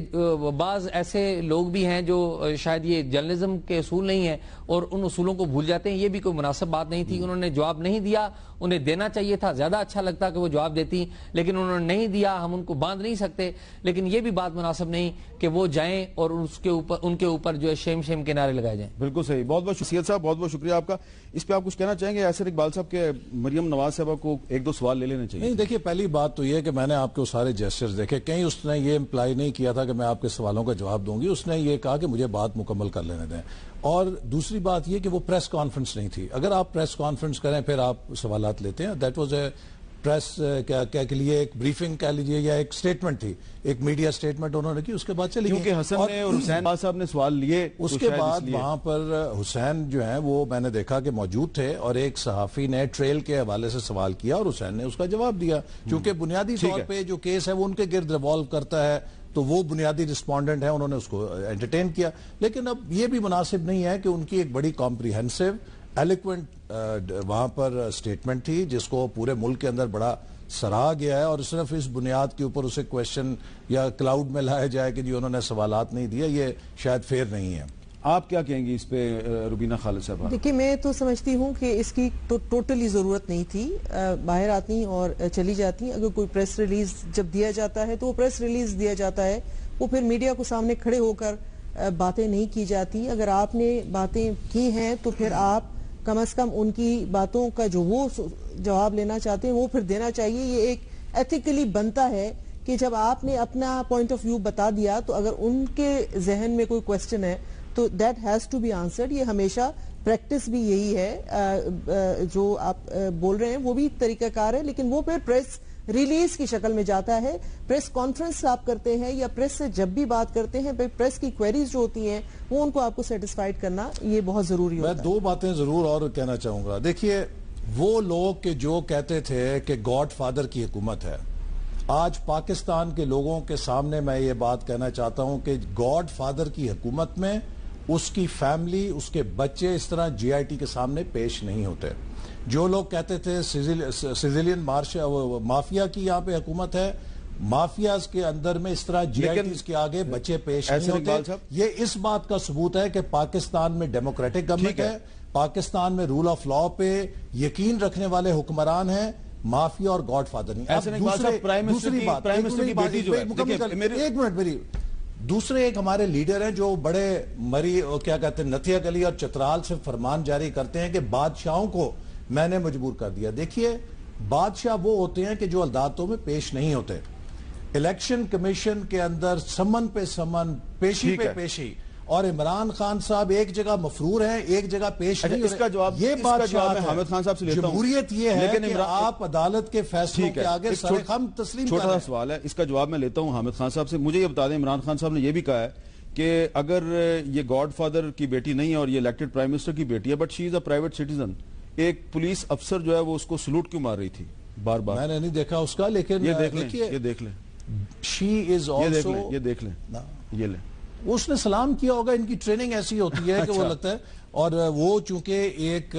[SPEAKER 7] بعض ایسے لوگ بھی ہیں جو شاید یہ جرنلزم کے اصول نہیں ہیں اور ان اصولوں کو بھول جاتے ہیں. یہ بھی کوئی مناسب بات نہیں تھی. انہوں نے جواب نہیں دیا, انہیں دینا چاہیے تھا, زیادہ اچھا لگتا کہ وہ جواب دیتی, لیکن انہوں نے نہیں دیا. ہم ان کو باندھ نہیں سکتے, لیکن یہ بھی بات مناسب نہیں کہ وہ جائیں اور ان کے اوپر جو ہے شیم شیم کے نعرے لگائے جائیں.
[SPEAKER 1] بالکل صحیح. بہت بہت شکریہ صاحب, بہت بہت شکریہ آپ کا. اس پہ آپ کچھ کہنا چاہیں گے یاسر اقبال صاحب کہ مریم نواز صاحبہ کو ایک دو سوال لے لینے چاہیے؟
[SPEAKER 4] نہیں, دیکھیے پہلی بات تو یہ ہے کہ میں نے آپ کے سارے جیسچرز دیکھے, کہیں اس نے یہ امپلائی نہیں کیا تھا کہ میں آپ کے سوالوں کا جواب دوں گی. اس نے یہ کہا کہ مجھے بات مکمل کر لینے دیں. اور دوسری بات یہ کہ وہ پریس کانفرنس نہیں تھی. اگر آپ پریس کانفرنس کریں پھر آپ سوالات لیتے ہیں. دیٹ واز اے پریس کے لیے ایک بریفنگ کہہ لیجیے یا ایک سٹیٹمنٹ تھی, ایک میڈیا سٹیٹمنٹ انہوں نے کی, اس کے بعد چلی گئی.
[SPEAKER 1] کیونکہ حسن نے اور حسین صاحب نے سوال لیے,
[SPEAKER 4] اس کے بعد وہاں پر حسین جو ہیں وہ میں نے دیکھا کہ موجود تھے اور ایک صحافی نے ٹریل کے حوالے سے سوال کیا اور حسین نے اس کا جواب دیا. چونکہ بنیادی طور پہ جو کیس ہے وہ ان کے گرد ریوالو کرتا ہے تو وہ بنیادی رسپونڈنٹ ہیں, انہوں نے اس کو انٹرٹین کیا. لیکن اب یہ بھی مناسب نہیں ہے کہ ان کی ایک بڑی کمپریہنسو ایلیکوینٹ وہاں پر اسٹیٹمنٹ تھی جس کو پورے ملک کے اندر بڑا سراہا گیا ہے, اور صرف اس بنیاد کے اوپر اسے کویشچن یا کلاؤڈ میں لایا جائے کہ جی انہوں نے سوالات نہیں دیا, یہ شاید فیئر نہیں ہے.
[SPEAKER 1] آپ کیا کہیں گی اس پہ روبینہ خالد صاحب؟
[SPEAKER 5] دیکھیں میں تو سمجھتی ہوں کہ اس کی تو ٹوٹلی ضرورت نہیں تھی. باہر آتی اور چلی جاتی. اگر کوئی پریس ریلیز جب دیا جاتا ہے تو وہ پریس ریلیز دیا جاتا ہے, وہ پھر میڈیا کو سامنے کھڑے ہو کر باتیں نہیں کی جاتی. اگر آپ نے باتیں کی ہیں تو پھر آپ کم از کم ان کی باتوں کا جو وہ جواب لینا چاہتے ہیں وہ پھر دینا چاہیے. یہ ایک ایتھیکلی بنتا ہے کہ جب آپ نے اپنا پوائنٹ آف ویو بتا دیا تو اگر ان کے ذہن میں کوئی کویسچن ہے تو that has to be answered. یہ ہمیشہ پریکٹس بھی یہی ہے, جو آپ بول رہے ہیں وہ بھی طریقہ کار ہے, لیکن وہ پھر پریس ریلیز کی شکل میں جاتا ہے. پریس کانفرنس آپ کرتے ہیں یا پریس سے جب بھی بات کرتے ہیں پریس کی کوئریز جو ہوتی ہیں وہ ان کو آپ کو سیٹسفائیڈ کرنا یہ بہت ضروری ہوتا ہے.
[SPEAKER 4] میں دو باتیں ضرور اور کہنا چاہوں گا. دیکھیے وہ لوگ کہ جو کہتے تھے کہ گاڈ فادر کی حکومت ہے, آج پاکستان کے لوگوں کے سامنے میں یہ بات کہنا چاہتا ہوں کہ گاڈ فادر کی حکومت میں اس کی فیملی, اس کے بچے اس طرح جی آئی ٹی کے سامنے پیش نہیں ہوتے. جو لوگ کہتے تھے سیزیلین مافیا کی یہاں پہ حکومت ہے, مافیاز کے اندر میں اس طرح جی آئی ٹیز کے آگے بچے پیش نہیں ہوتے, یہ اس بات کا ثبوت ہے کہ پاکستان میں ڈیموکریٹک گورنمنٹ ہے, پاکستان میں رول آف لا پہ یقین رکھنے والے حکمران ہیں, مافیا اور گاڈ فادر نہیں. دوسری بات, ایک منٹ میری, دوسرے ایک ہمارے لیڈر ہیں جو بڑے کیا کہتے ہیں نتھیا گلی اور چترال سے فرمان جاری کرتے ہیں کہ بادشاہوں کو میں نے مجبور کر دیا. دیکھیے بادشاہ وہ ہوتے ہیں کہ جو عدالتوں میں پیش نہیں ہوتے. الیکشن کمیشن کے اندر سمن پہ سمن, پیشی پہ پیشی, اور عمران خان صاحب ایک جگہ مفرور ہیں, ایک جگہ پیش نہیں.
[SPEAKER 1] اس کا جواب
[SPEAKER 4] یہ بادشاہ
[SPEAKER 1] حامد خان صاحب سے لیتا ہوں.
[SPEAKER 4] جمہوریت یہ ہے کہ آپ عدالت کے فیصلوں کے آگے سرخم تسلیم کریں.
[SPEAKER 1] چھوٹا سا سوال ہے, اس کا جواب میں لیتا ہوں حامد خان صاحب سے. مجھے یہ بتا دیں, عمران خان صاحب نے یہ بھی کہا ہے کہ اگر یہ گاڈ فادر کی بیٹی نہیں ہے اور یہ الیکٹڈ پرائم منسٹر کی بیٹی ہے, but she is a private citizen, ایک پولیس افسر جو ہے وہ اس کو سلوٹ کیوں مار رہی تھی بار بار؟
[SPEAKER 4] میں نے نہیں دیکھا اس کا, لیکن
[SPEAKER 1] یہ دیکھ لیں,
[SPEAKER 4] شی از آلسو,
[SPEAKER 1] یہ دیکھ لیں, یہ لیں,
[SPEAKER 4] اس نے سلام کیا ہوگا. ان کی ٹریننگ ایسی ہوتی ہے کہ وہ لگتا ہے, اور وہ چونکہ ایک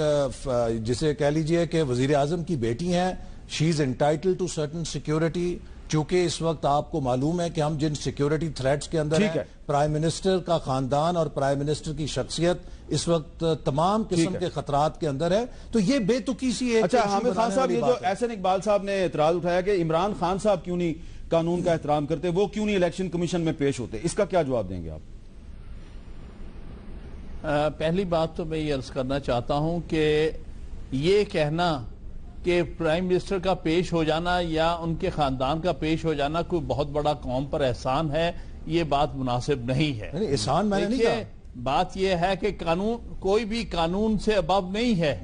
[SPEAKER 4] جسے کہہ لیجئے کہ وزیر اعظم کی بیٹی ہیں, she is entitled to certain security. چونکہ اس وقت آپ کو معلوم ہے کہ ہم جن سیکیورٹی تھریٹس کے اندر ہیں, پرائم منسٹر کا خاندان اور پرائم منسٹر کی شخصیت اس وقت تمام قسم کے خطرات کے اندر ہے, تو یہ بے تکی سی ایک.
[SPEAKER 1] اچھا حامد خان صاحب, یہ جو احسن اقبال صاحب نے اعتراض اٹھایا کہ عمران خان صاحب کیوں نہیں قانون کا احترام کرتے, وہ کیوں نہیں الیکشن کمیشن میں پیش ہوتے, اس کا کیا جواب دیں گے آپ؟
[SPEAKER 2] پہلی بات تو میں یہ عرض کرنا چاہتا ہوں کہ یہ کہنا کہ پرائم منسٹر کا پیش ہو جانا یا ان کے خاندان کا پیش ہو جانا کوئی بہت بڑا قوم پر احسان ہے, یہ بات مناسب نہیں ہے.
[SPEAKER 4] احسان میں نے نہیں کہا.
[SPEAKER 2] بات یہ ہے کہ قانون, کوئی بھی قانون سے ابو نہیں ہے,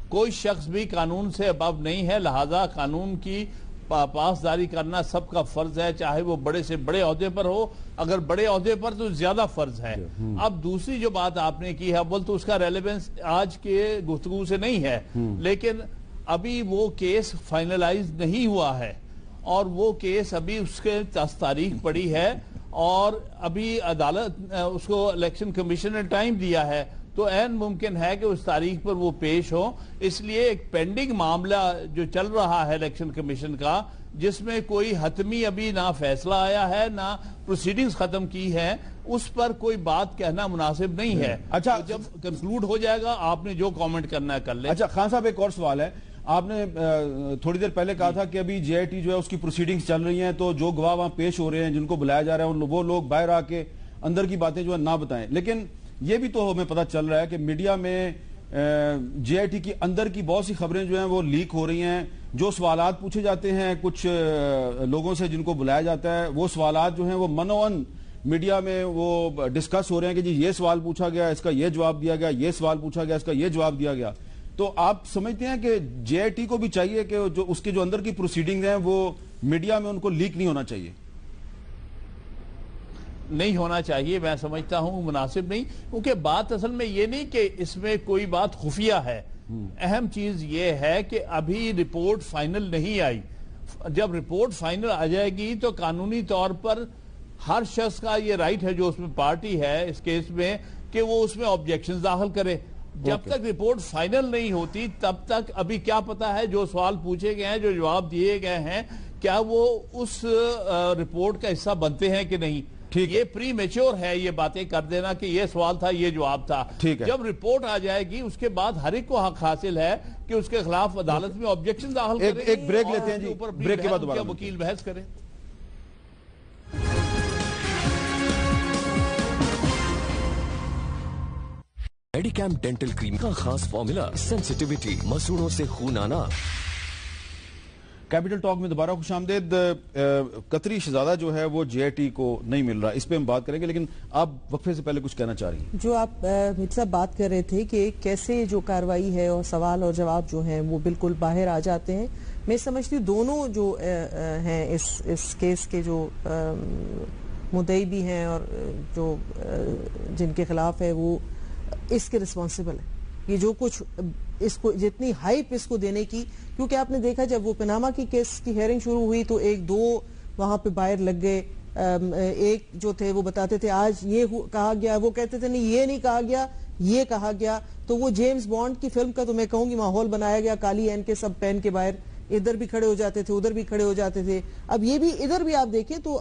[SPEAKER 2] کوئی شخص بھی قانون سے ابو نہیں ہے, لہذا قانون کی پاسداری کرنا سب کا فرض ہے, چاہے وہ بڑے سے بڑے عہدے پر ہو, اگر بڑے عہدے پر تو زیادہ فرض ہے. اب دوسری جو بات آپ نے کی ہے بول تو اس کا ریلیونس آج کے گفتگو سے نہیں ہے, لیکن ابھی وہ کیس فائنلائز نہیں ہوا ہے, اور وہ کیس ابھی اس کے 10 تاریخ پڑی ہے, اور ابھی عدالت اس کو الیکشن کمیشن نے ٹائم دیا ہے, تو عین ممکن ہے کہ اس تاریخ پر وہ پیش ہو. اس لیے ایک پینڈنگ معاملہ جو چل رہا ہے الیکشن کمیشن کا, جس میں کوئی حتمی ابھی نہ فیصلہ آیا ہے نہ پروسیڈنگز ختم کی ہے, اس پر کوئی بات کہنا مناسب نہیں ہے.
[SPEAKER 1] اچھا,
[SPEAKER 2] جب کنکلوڈ ہو جائے گا آپ نے جو کامنٹ کرنا ہے کر لیں.
[SPEAKER 1] اچھا خان صاحب, ایک اور سوال ہے. آپ نے تھوڑی دیر پہلے کہا تھا کہ ابھی جے آئی ٹی جو ہے اس کی پروسیڈنگز چل رہی ہیں, تو جو گواہ وہاں پیش ہو رہے ہیں جن کو بلایا جا رہا ہے وہ لوگ باہر آ کے اندر کی باتیں جو ہے نہ بتائیں. لیکن یہ بھی تو ہمیں پتہ چل رہا ہے کہ میڈیا میں جے آئی ٹی کی اندر کی بہت سی خبریں جو ہیں وہ لیک ہو رہی ہیں. جو سوالات پوچھے جاتے ہیں کچھ لوگوں سے جن کو بلایا جاتا ہے, وہ سوالات جو ہیں وہ منوان میڈیا میں وہ ڈسکس ہو رہے ہیں کہ جی یہ سوال پوچھا گیا, اس کا یہ جواب دیا گیا, یہ سوال پوچھا گیا, اس کا یہ جواب دیا گیا. تو آپ سمجھتے ہیں کہ جے آئی ٹی کو بھی چاہیے کہ جو اس کے جو اندر کی پروسیڈنگ ہیں وہ میڈیا میں ان کو لیک نہیں ہونا چاہیے؟
[SPEAKER 2] نہیں ہونا چاہیے, میں سمجھتا ہوں مناسب نہیں, کیونکہ بات اصل میں یہ نہیں کہ اس میں کوئی بات خفیہ ہے. اہم چیز یہ ہے کہ ابھی رپورٹ فائنل نہیں آئی. جب رپورٹ فائنل آ جائے گی تو قانونی طور پر ہر شخص کا یہ رائٹ ہے جو اس میں پارٹی ہے اس کیس میں کہ وہ اس میں آبجیکشنز داخل کرے. جب تک رپورٹ فائنل نہیں ہوتی تب تک ابھی کیا پتا ہے جو سوال پوچھے گئے ہیں, جو جواب دیے گئے ہیں, کیا وہ اس رپورٹ کا حصہ بنتے ہیں کہ نہیں. یہ پری میچور ہے یہ باتیں کر دینا کہ یہ سوال تھا, یہ جواب تھا. جب رپورٹ آ جائے گی اس کے بعد ہر ایک کو حق حاصل ہے کہ اس کے خلاف عدالت میں آبجیکشن داخل کرے.
[SPEAKER 1] ایک بریک لیتے ہیں جی, بریک کے بعد دوبارہ
[SPEAKER 2] وکیل بحث کرے.
[SPEAKER 8] میڈیکیم ڈینٹل کریم کا خاص فارمولا, سینسٹیویٹی, مسوڑوں سے خون آنا.
[SPEAKER 1] کیپٹل ٹاک میں دوبارہ خوش آمدید. قطری شہزادہ جو ہے وہ جے آئی ٹی کو نہیں مل رہا, اس پہ ہم بات کریں گے, لیکن آپ وقفے سے پہلے کچھ کہنا چاہ رہی ہیں.
[SPEAKER 5] جو آپ مرزا بات کر رہے تھے کہ کیسے جو کاروائی ہے اور سوال اور جواب جو ہیں وہ بالکل باہر آ جاتے ہیں, میں سمجھتی ہوں دونوں جو ہیں اس کیس کے جو مدعی بھی ہیں اور جو جن کے خلاف ہے وہ اس کے رسپانسبل ہے. یہ جو کچھ اس کو جتنی ہائپ اس کو دینے کی, کیونکہ آپ نے دیکھا جب وہ پناما کی کیس کی ہیئرنگ شروع ہوئی تو 1-2 وہاں پہ باہر لگ گئے. ایک جو تھے وہ بتاتے تھے آج یہ کہا گیا, وہ کہتے تھے نہیں یہ نہیں کہا گیا, یہ کہا گیا. تو وہ جیمز بانڈ کی فلم کا تو میں کہوں گی ماحول بنایا گیا, کالی این کے سب پہن کے باہر ادھر بھی کھڑے ہو جاتے تھے, ادھر بھی کھڑے ہو جاتے تھے. اب یہ بھی ادھر بھی آپ دیکھیں تو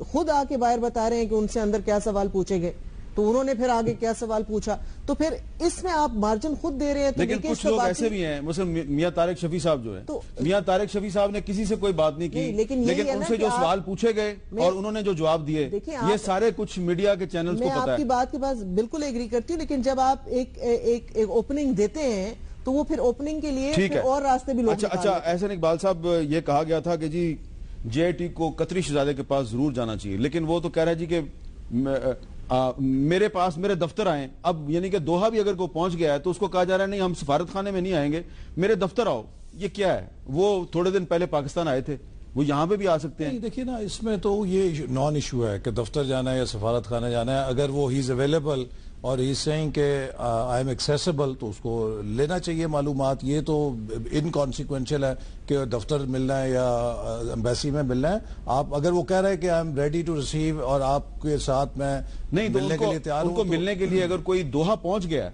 [SPEAKER 5] خود آ کے باہر بتا رہے ہیں کہ ان سے اندر کیا سوال پوچھے گئے, تو انہوں نے پھر آگے کیا سوال پوچھا. تو پھر اس میں آپ مارجن خود دے رہے ہیں.
[SPEAKER 1] لیکن کچھ لوگ ایسے بھی ہیں, مثلا میاں طارق شفیع صاحب جو ہیں, میاں طارق شفیع صاحب نے کسی سے کوئی بات نہیں کی, لیکن ان سے جو سوال پوچھے گئے اور انہوں نے جو جواب دیے, یہ سارے کچھ میڈیا کے چینلز کو پتا ہے.
[SPEAKER 5] میں آپ کی بات کے پاس بالکل ایگری کرتی ہوں, لیکن جب آپ ایک اوپننگ دیتے ہیں تو وہ پھر اوپننگ کے لیے اور راستے بھی لوگ.
[SPEAKER 1] اچھا احسن اقبال صاحب, یہ کہا گیا تھا کہ جی جے آئی ٹی کو قطری شہزادے کے پاس ضرور جانا چاہیے, لیکن وہ تو کہہ رہا ہے جی کہ میرے پاس میرے دفتر آئیں. اب یعنی کہ دوحہ بھی اگر کوئی پہنچ گیا ہے تو اس کو کہا جا رہا ہے نہیں ہم سفارت خانے میں نہیں آئیں گے, میرے دفتر آؤ. یہ کیا ہے؟ وہ تھوڑے دن پہلے پاکستان آئے تھے, وہ یہاں پہ بھی آ سکتے ہیں.
[SPEAKER 4] دیکھیے نا, اس میں تو یہ نان ایشو ہے کہ دفتر جانا ہے یا سفارت خانے جانا ہے. اگر وہ ہی از اویلیبل اور ہی سینگ کہ آئی ایم ایکسیسیبل تو اس کو لینا چاہیے معلومات. یہ تو انکانسیکوینشل ہے کہ دفتر ملنا ہے یا ایمبیسی میں ملنا ہے. آپ اگر وہ کہہ رہے ہیں کہ I am ready to receive اور آپ کے ساتھ میں
[SPEAKER 1] نہیں ملنے کے لیے تیار ہوں, ان کو ملنے کے لیے اگر کوئی دوحہ پہنچ گیا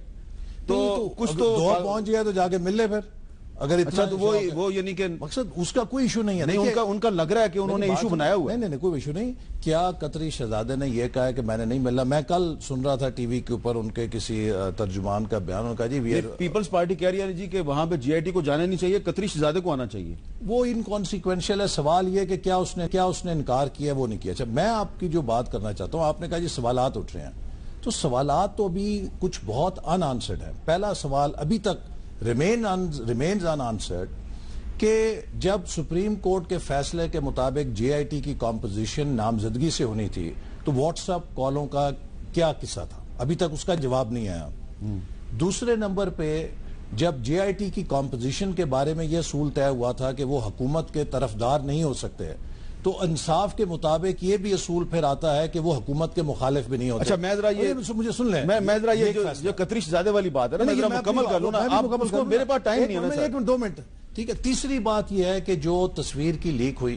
[SPEAKER 1] تو کچھ تو
[SPEAKER 4] دوحہ پہنچ گیا تو جا کے مل لے پھر. اگر
[SPEAKER 1] اچھا تو وہ یعنی کہ
[SPEAKER 4] مقصد اس کا کوئی ایشو نہیں ہے.
[SPEAKER 1] نہیں ان کا لگ رہا ہے کہ انہوں نے ایشو بنایا ہوا ہے.
[SPEAKER 4] نہیں کوئی ایشو نہیں. کیا قطری شہزادے نے یہ کہا ہے کہ میں نے نہیں ملنا؟ میں کل سن رہا تھا ٹی وی کے اوپر ان کے کسی ترجمان کا بیان, ان کا جی
[SPEAKER 1] پیپلز پارٹی کہہ رہی ہے جی کہ وہاں پہ جے آئی ٹی کو جانا نہیں چاہیے, قطری شہزادے کو آنا چاہیے.
[SPEAKER 4] وہ انکانسیکوینشل ہے. سوال یہ کہ کیا اس نے انکار کیا, وہ نہیں کیا. اچھا میں آپ کی جو بات کرنا چاہتا ہوں, آپ نے کہا جی سوالات اٹھ رہے ہیں, تو سوالات تو ابھی کچھ بہت ان آنسرڈ ہیں. پہلا سوال ابھی تک ریمینز ان آنسرڈ کہ جب سپریم کورٹ کے فیصلے کے مطابق جے آئی ٹی کی کمپوزیشن نامزدگی سے ہونی تھی تو واٹس ایپ کالوں کا کیا قصہ تھا؟ ابھی تک اس کا جواب نہیں آیا. دوسرے نمبر پہ جب جے آئی ٹی کی کمپوزیشن کے بارے میں یہ اصول طے ہوا تھا کہ وہ حکومت کے طرفدار نہیں ہو سکتے، تو انصاف کے مطابق یہ بھی اصول پھر آتا ہے کہ وہ حکومت کے مخالف بھی نہیں ہوتے.
[SPEAKER 1] اچھا میں ذرا یہ
[SPEAKER 4] مجھے سن لیں،
[SPEAKER 1] میں ذرا یہ جو قطری شہزادے والی بات ہے نا، میں ذرا مکمل کر لوں نا. آپ اس کو، میرے پاس ٹائم نہیں ہے نا سر.
[SPEAKER 4] 1 منٹ 2 منٹ. ٹھیک ہے. تیسری بات یہ ہے کہ جو تصویر کی لیک ہوئی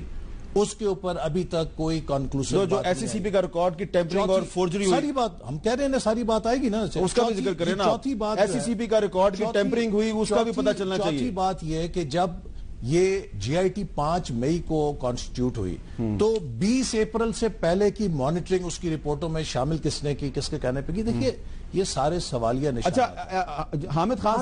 [SPEAKER 4] اس کے اوپر ابھی تک کوئی کنکلوسیو
[SPEAKER 1] جو ایس سی سی پی کا ریکارڈ کی ٹیمپرنگ اور فورجری ہوئی،
[SPEAKER 4] ساری بات ہم کہہ رہے ہیں، ساری بات آئے گی نا،
[SPEAKER 1] اس کا بھی ذکر کریں نا.
[SPEAKER 4] چوتھی بات
[SPEAKER 1] ایس سی سی پی کا ریکارڈ کی ٹیمپرنگ ہوئی، اس کا بھی پتہ چلنا چاہیے.
[SPEAKER 4] چوتھی بات یہ ہے کہ جب یہ جے آئی ٹی 5 مئی کو کانسٹیٹیوٹ ہوئی تو 20 اپریل سے پہلے کی مانیٹرنگ اس کی رپورٹوں میں شامل کس نے کی، کس کے کہنے پہ کی؟ دیکھیے یہ سارے سوالیہ نشان.
[SPEAKER 1] اچھا حامد خان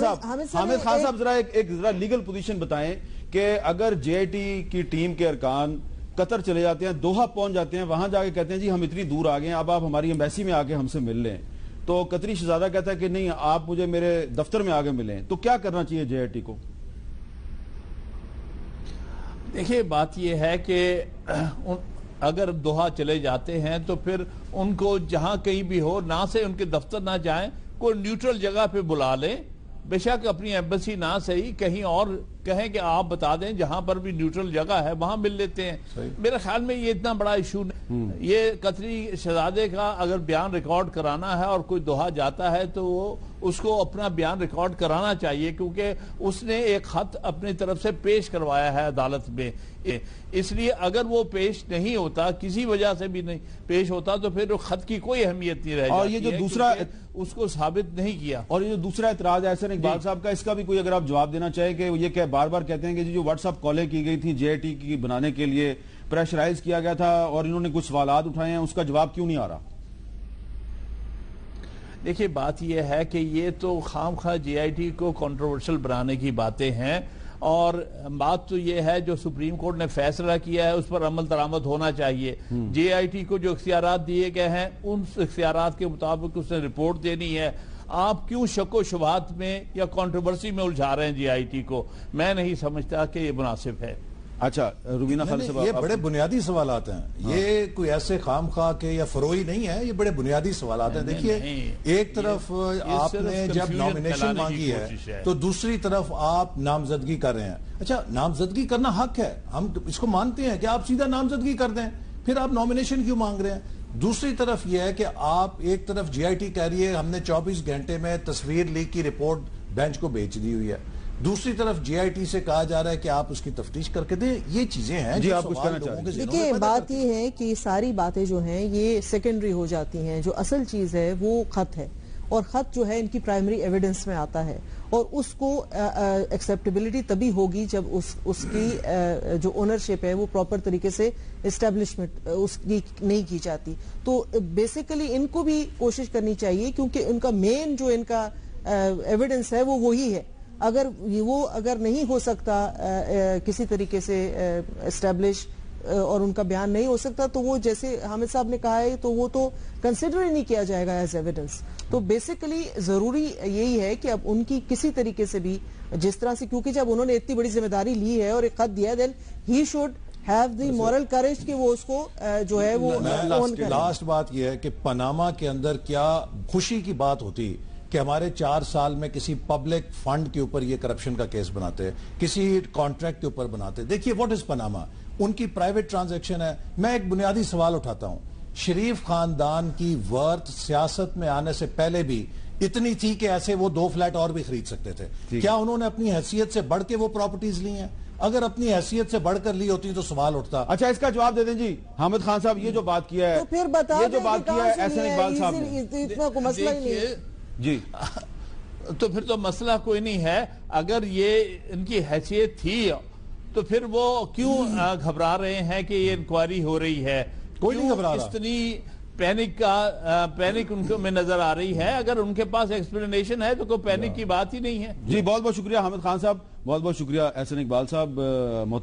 [SPEAKER 1] صاحب ذرا ایک لیگل پوزیشن بتائیں کہ اگر جے آئی ٹی کی ٹیم کے ارکان قطر چلے جاتے ہیں، دوحہ پہنچ جاتے ہیں، وہاں جا کے کہتے ہیں جی ہم اتنی دور آ گئے ہیں، اب آپ ہماری ایمبیسی میں آ کے ہم سے مل لیں، تو قطری شہزادہ کہتا ہے کہ نہیں آپ مجھے میرے دفتر میں آگے ملیں، تو کیا کرنا چاہیے جے آئی ٹی کو؟
[SPEAKER 2] دیکھیے بات یہ ہے کہ اگر دوحہ چلے جاتے ہیں تو پھر ان کو جہاں کہیں بھی ہو، نہ سے ان کے دفتر نہ جائیں، کوئی نیوٹرل جگہ پہ بلا لیں، بے شک اپنی ایمبیسی نہ صحیح کہیں اور کہیں کہ آپ بتا دیں جہاں پر بھی نیوٹرل جگہ ہے وہاں مل لیتے ہیں. میرے خیال میں یہ اتنا بڑا ایشو نہیں. یہ قطری شہزادے کا اگر بیان ریکارڈ کرانا ہے اور کوئی دوحہ جاتا ہے تو وہ اس کو اپنا بیان ریکارڈ کرانا چاہیے، کیونکہ اس نے ایک خط اپنی طرف سے پیش کروایا ہے عدالت میں. اس لیے اگر وہ پیش نہیں ہوتا، کسی وجہ سے بھی نہیں پیش ہوتا، تو پھر خط کی کوئی اہمیت نہیں رہ جاتی.
[SPEAKER 1] اور یہ جو دوسرا
[SPEAKER 2] اس کو ثابت نہیں کیا.
[SPEAKER 1] اور یہ جو دوسرا اعتراض ہے احسن اقبال صاحب کا، اس کا بھی کوئی اگر آپ جواب دینا چاہیں کہ یہ کہ بار بار کہتے ہیں کہ جو واٹس ایپ کالیں کی گئی تھی جے آئی ٹی کی بنانے کے لیے پریشرائز کیا گیا تھا اور انہوں نے کچھ سوالات اٹھائے ہیں، اس کا جواب کیوں نہیں آ رہا؟
[SPEAKER 2] دیکھیے بات یہ ہے کہ یہ تو خام خواہ جے آئی ٹی کو کنٹروورشل بنانے کی باتیں ہیں، اور بات تو یہ ہے جو سپریم کورٹ نے فیصلہ کیا ہے اس پر عمل درآمد ہونا چاہیے. جے آئی ٹی کو جو اختیارات دیے گئے ہیں ان اختیارات کے مطابق اس نے رپورٹ دینی ہے. آپ کیوں شک و شبہات میں یا کنٹروورسی میں الجھا رہے ہیں جے آئی ٹی کو؟ میں نہیں سمجھتا کہ یہ مناسب ہے.
[SPEAKER 1] اچھا روبینہ خالد صاحب،
[SPEAKER 4] یہ بڑے بنیادی سوالات ہیں. یہ کوئی ایسے خام خواہ کے یا فروئی نہیں ہے، یہ بڑے بنیادی سوالات ہیں. دیکھیے ایک طرف آپ نے جب نامینیشن مانگی ہے تو دوسری طرف آپ نامزدگی کر رہے ہیں. اچھا نامزدگی کرنا حق ہے، ہم اس کو مانتے ہیں کہ آپ سیدھا نامزدگی کر دیں، پھر آپ نامینیشن کیوں مانگ رہے ہیں؟ دوسری طرف یہ ہے کہ آپ ایک طرف جے آئی ٹی کہہ رہی ہے ہم نے 24 گھنٹے میں تصویر لیک کی رپورٹ بینچ کو بھیج دی ہوئی ہے، دوسری طرف جے آئی ٹی سے کہا جا رہا ہے کہ آپ اس کی تفتیش کر کے دیں. یہ چیزیں ہیں
[SPEAKER 1] جی آپ کچھ کہنا چاہتے ہیں؟
[SPEAKER 5] دیکھیے بات یہ ہے کہ ساری باتیں جو ہیں یہ سیکنڈری ہو جاتی ہیں. جو اصل چیز ہے وہ خط ہے، اور خط جو ہے ان کی پرائمری ایویڈنس میں آتا ہے، اور اس کو ایکسیپٹیبلٹی تبھی ہوگی جب اس کی جو اونرشپ ہے وہ پراپر طریقے سے اسٹیبلشمنٹ اس کی نہیں کی جاتی. تو بیسیکلی ان کو بھی کوشش کرنی چاہیے، کیونکہ ان کا مین جو ان کا ایویڈنس ہے وہ وہی ہے. اگر نہیں ہو سکتا کسی طریقے سے اسٹیبلش اور ان کا بیان نہیں ہو سکتا تو وہ جیسے حامد صاحب نے کہا ہے تو وہ تو کنسیڈر ہی نہیں کیا جائے گا ایز ایویڈنس. تو بیسیکلی ضروری یہی ہے کہ اب ان کی کسی طریقے سے بھی جس طرح سے، کیونکہ جب انہوں نے اتنی بڑی ذمہ داری لی ہے اور ایک خط دیا ہے، then he should have the moral courage کہ وہ اس کو جو ہے وہ اون کرے.
[SPEAKER 4] لاسٹ بات یہ ہے کہ پاناما کے اندر کیا خوشی کی بات ہوتی کہ ہمارے 4 سال میں کسی پبلک فنڈ کے اوپر یہ کرپشن کا کیس بناتے، کسی کانٹریکٹ کے اوپر بناتے. دیکھیے واٹ از پاناما، ان کی پرائیویٹ ٹرانزیکشن ہے. میں ایک بنیادی سوال اٹھاتا ہوں، شریف خاندان کی ورتھ سیاست میں آنے سے پہلے بھی اتنی تھی کہ ایسے وہ 2 فلیٹ اور بھی خرید سکتے تھے؟ کیا انہوں نے اپنی حیثیت سے بڑھ کے وہ پراپرٹیز لی ہیں؟ اگر اپنی حیثیت سے بڑھ کر لی ہوتی تو سوال اٹھتا.
[SPEAKER 1] اچھا اس کا جواب دے دیں جی حامد خان صاحب. یہ جو بات کیا ہے
[SPEAKER 5] تو پھر بتا
[SPEAKER 1] یہ جو بات کیا ہے احسن اقبال صاحب نے،
[SPEAKER 5] اتنا کوئی مسئلہ ہی نہیں ہے
[SPEAKER 1] جی.
[SPEAKER 2] تو پھر تو مسئلہ کوئی نہیں ہے. اگر یہ ان کی حیثیت تھی تو پھر وہ کیوں گھبرا رہے ہیں کہ یہ انکوائری ہو رہی ہے؟
[SPEAKER 4] کوئی نہیں گھبرا رہا.
[SPEAKER 2] اتنی پینک ان کو میں نظر آ رہی ہے. اگر ان کے پاس ایکسپلینیشن ہے تو کوئی پینک کی بات ہی نہیں ہے.
[SPEAKER 1] جی بہت بہت شکریہ حامد خان صاحب، بہت بہت شکریہ احسن اقبال صاحب.